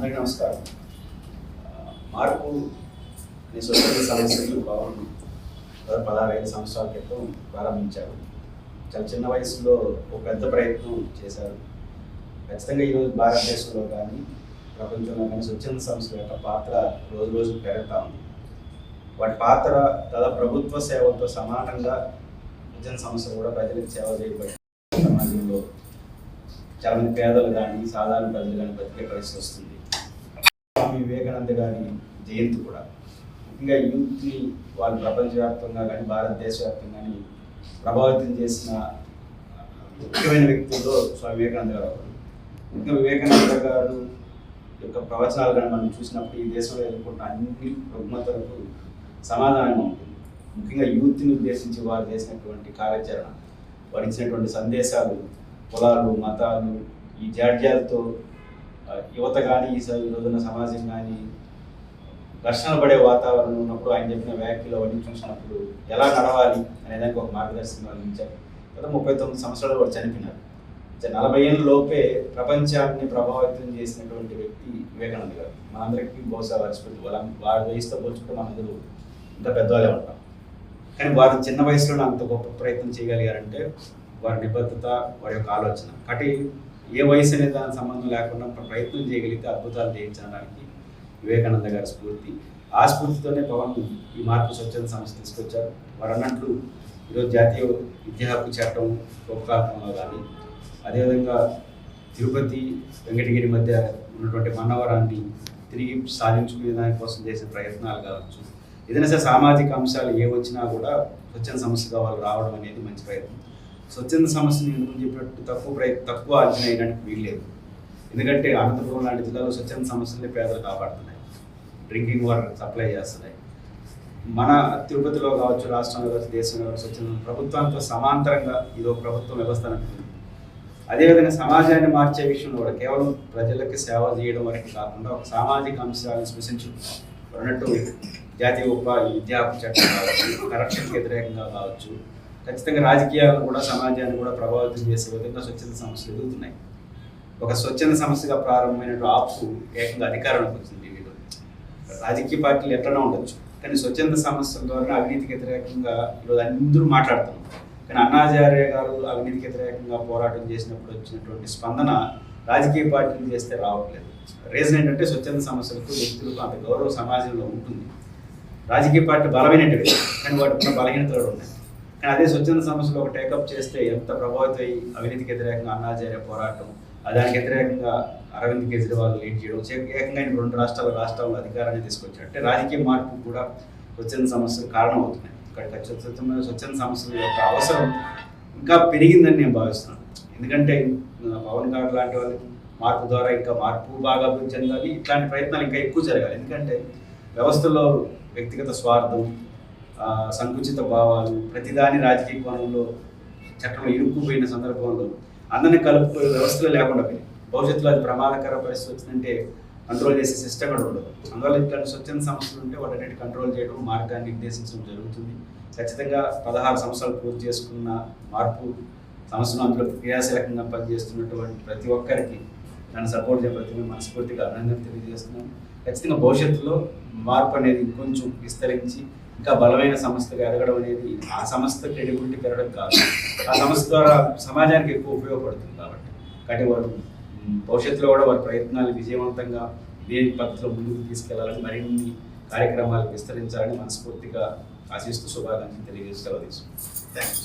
అందరికీ నమస్కారం. మార్పు అనే సొసైటీ సంస్థలు పవన్ 16 సంవత్సరాల క్రితం ప్రారంభించారు. చాలా చిన్న వయసులో ఒక పెద్ద ప్రయత్నం చేశారు. ఖచ్చితంగా ఈరోజు భారతదేశంలో కానీ ప్రపంచంలో కానీ స్వచ్ఛంద సంస్థల యొక్క పాత్ర రోజు రోజు పెరుగుతూ ఉంది. వాటి పాత్ర దాదాపు ప్రభుత్వ సేవలతో సమానంగా స్వచ్ఛంద సంస్థలు కూడా ప్రజలకు సేవ చేయబడి సమాజంలో చాలా మంది పేదలు కానీ సాధారణ ప్రజలు కానీ బతికే పరిస్థితి వస్తుంది. స్వామి వివేకానంద గారి జయంతి కూడా ముఖ్యంగా యూత్ని వాళ్ళు ప్రపంచవ్యాప్తంగా కానీ భారతదేశ వ్యాప్తంగా కానీ ప్రభావితం చేసిన ముఖ్యమైన వ్యక్తుల్లో స్వామి వివేకానంద గారు ఒకరు. ఇంకా వివేకానంద గారు యొక్క ప్రవచనాలు కానీ మనం చూసినప్పుడు ఈ దేశంలో ఎదుర్కొంటున్న అన్ని రుగ్మతలకు సమాధానంగా ఉంటుంది. ముఖ్యంగా యూత్ని ఉద్దేశించి వారు చేసినటువంటి కార్యాచరణ, వారు ఇచ్చినటువంటి సందేశాలు, కులాలు మతాలు ఈ జాడ్యాలతో యువత కానీ ఈ రోజున సమాజం కానీ ఘర్షణ పడే వాతావరణం ఉన్నప్పుడు ఆయన చెప్పిన వ్యాఖ్యలు అవన్నీ చూసినప్పుడు ఎలా నడవాలి అనేదానికి ఒక మార్గదర్శనం అందించారు. గత 39 సంవత్సరాలు వాడు చనిపోయినారు. 40 ఏళ్ళ లోపే ప్రపంచాన్ని ప్రభావితం చేసినటువంటి వ్యక్తి వివేకానంద గారు. మనందరికీ బహుశా వారి వారి వయసుతో పోల్చుకుంటే మనందరూ ఇంకా పెద్దవాళ్ళే ఉంటాం. కానీ వారు చిన్న వయసులో అంత గొప్ప ప్రయత్నం చేయగలిగారంటే వారి నిబద్ధత, వారి యొక్క ఆలోచన. కాబట్టి ఏ వయసు అనే దానికి సంబంధం లేకుండా ప్రయత్నం చేయగలిగితే అద్భుతాలు చేయించడానికి వివేకానంద గారి స్ఫూర్తి. ఆ స్ఫూర్తితోనే పవన్ ఈ మార్పు స్వచ్ఛంద సంస్థ తీసుకొచ్చారు. వారు అన్నట్లు ఈరోజు జాతీయ విద్యా హక్కు చట్టం రూపకల్పనలో కానీ, అదేవిధంగా తిరుపతి వెంకటగిరి మధ్య ఉన్నటువంటి మన్నవరాన్ని తిరిగి సాధించుకునే దానికోసం చేసే ప్రయత్నాలు కావచ్చు, ఏదైనా సరే సామాజిక అంశాలు ఏ వచ్చినా కూడా స్వచ్ఛంద సంస్థగా వాళ్ళు రావడం అనేది మంచి ప్రయత్నం. స్వచ్ఛంద సమస్యని ఎందుకు చెప్పినట్టు తక్కువ అంచనా వేయడానికి వీల్లేదు. ఎందుకంటే అనంతపురం లాంటి జిల్లాలో స్వచ్ఛంద సమస్యలే పేదలు కాపాడుతున్నాయి, డ్రింకింగ్ వాటర్ సప్లై చేస్తున్నాయి. మన తిరుపతిలో కావచ్చు, రాష్ట్రంలో కావచ్చు, దేశంలో కావచ్చు, స్వచ్ఛంద ప్రభుత్వంతో సమాంతరంగా ఇదో ప్రభుత్వం వ్యవస్థ ఉంటుంది. అదేవిధంగా సమాజాన్ని మార్చే విషయంలో కూడా కేవలం ప్రజలకి సేవ చేయడం వరకు కాకుండా ఒక సామాజిక అంశాలను స్పృశించుకున్నట్టు జాతీయ విద్యా హక్కు చట్టం కావచ్చు, కరప్షన్కి వ్యతిరేకంగా కావచ్చు, ఖచ్చితంగా రాజకీయాలను కూడా సమాజాన్ని కూడా ప్రభావితం చేసే విధంగా స్వచ్ఛంద సమస్యలు ఎదుగుతున్నాయి. ఒక స్వచ్ఛంద సమస్యగా ప్రారంభమైన ఆపు ఏకంగా అధికారంలోకి వచ్చింది. రాజకీయ పార్టీలు ఎట్లనే ఉండొచ్చు, కానీ స్వచ్ఛంద సమస్యల ద్వారా అవినీతికి వ్యతిరేకంగా ఈరోజు అందరూ మాట్లాడుతున్నాం. కానీ అన్నాచార్య గారు అవినీతికి వ్యతిరేకంగా పోరాటం చేసినప్పుడు వచ్చినటువంటి స్పందన రాజకీయ పార్టీలు చేస్తే రావట్లేదు. రీజన్ ఏంటంటే స్వచ్ఛంద సమస్యలకు వ్యక్తులకు అంత గౌరవ సమాజంలో ఉంటుంది. రాజకీయ పార్టీ బలమైనటువంటి కానీ వాటికున్న బలహీనతలు ఉన్నాయి. కానీ అదే స్వచ్ఛంద సమస్యలు ఒక టేకప్ చేస్తే ఎంత ప్రభావితం అయ్యి అవినీతికి వ్యతిరేకంగా అన్నాచార్య పోరాటం, దానికి వ్యతిరేకంగా అరవింద్ కేజ్రీవాల్ లీడ్ చేయడం, ఏకంగా 2 రాష్ట్రాల్లో అధికారాన్ని తీసుకొచ్చారు. అంటే రాజకీయ మార్పు కూడా స్వచ్ఛంద సమస్యలు కారణం అవుతున్నాయి. ఇక్కడ స్వచ్ఛంద సమస్యల యొక్క అవసరం ఇంకా పెరిగిందని నేను భావిస్తున్నాను. ఎందుకంటే పవన్ గారు లాంటి వాళ్ళు మార్పు ద్వారా ఇంకా మార్పు బాగా అభివృద్ధి చెందాలి, ఇట్లాంటి ప్రయత్నాలు ఇంకా ఎక్కువ జరగాలి. ఎందుకంటే వ్యవస్థలో వ్యక్తిగత స్వార్థం, సంకుచిత భావాలు, ప్రతిదాని రాజకీయ కోణంలో చట్టంలో ఇరుక్కుపోయిన సందర్భంలో అందరినీ కలుపుకునే వ్యవస్థలో లేకుండా పోయింది. భవిష్యత్తులో అది ప్రమాదకర పరిస్థితి వచ్చిందంటే కంట్రోల్ చేసే సిస్టమ్ కూడా ఉండదు. అందువల్ల ఇట్లాంటి స్వచ్ఛంద సమస్యలు ఉంటే వాటన్నిటి కంట్రోల్ చేయడం, మార్గాన్ని నిర్దేశించడం జరుగుతుంది. ఖచ్చితంగా 16 సంవత్సరాలు పూర్తి చేసుకున్న మార్పు సంస్థను అందులో క్రియాశీలకంగా పనిచేస్తున్నటువంటి ప్రతి ఒక్కరికి నన్ను సపోర్ట్ చేయ ప్రతి మనస్ఫూర్తిగా అభినందన తెలియజేస్తున్నాను. ఖచ్చితంగా భవిష్యత్తులో మార్పు అనేది ఇంకొంచెం విస్తరించి ఇంకా బలమైన సంస్థగా ఎదగడం అనేది ఆ సంస్థ క్రెడిబిలిటీ పెరగడం కాదు, ఆ సంస్థ ద్వారా సమాజానికి ఎక్కువ ఉపయోగపడుతుంది. కాబట్టి వారు భవిష్యత్తులో కూడా వారి ప్రయత్నాలు విజయవంతంగా ఇదే పద్ధతిలో ముందుకు తీసుకెళ్లాలని, మరిన్ని కార్యక్రమాలు విస్తరించాలని మనస్ఫూర్తిగా ఆశిస్తూ శుభాకాంక్షలు తెలియజేసుకోవాలి. థ్యాంక్స్.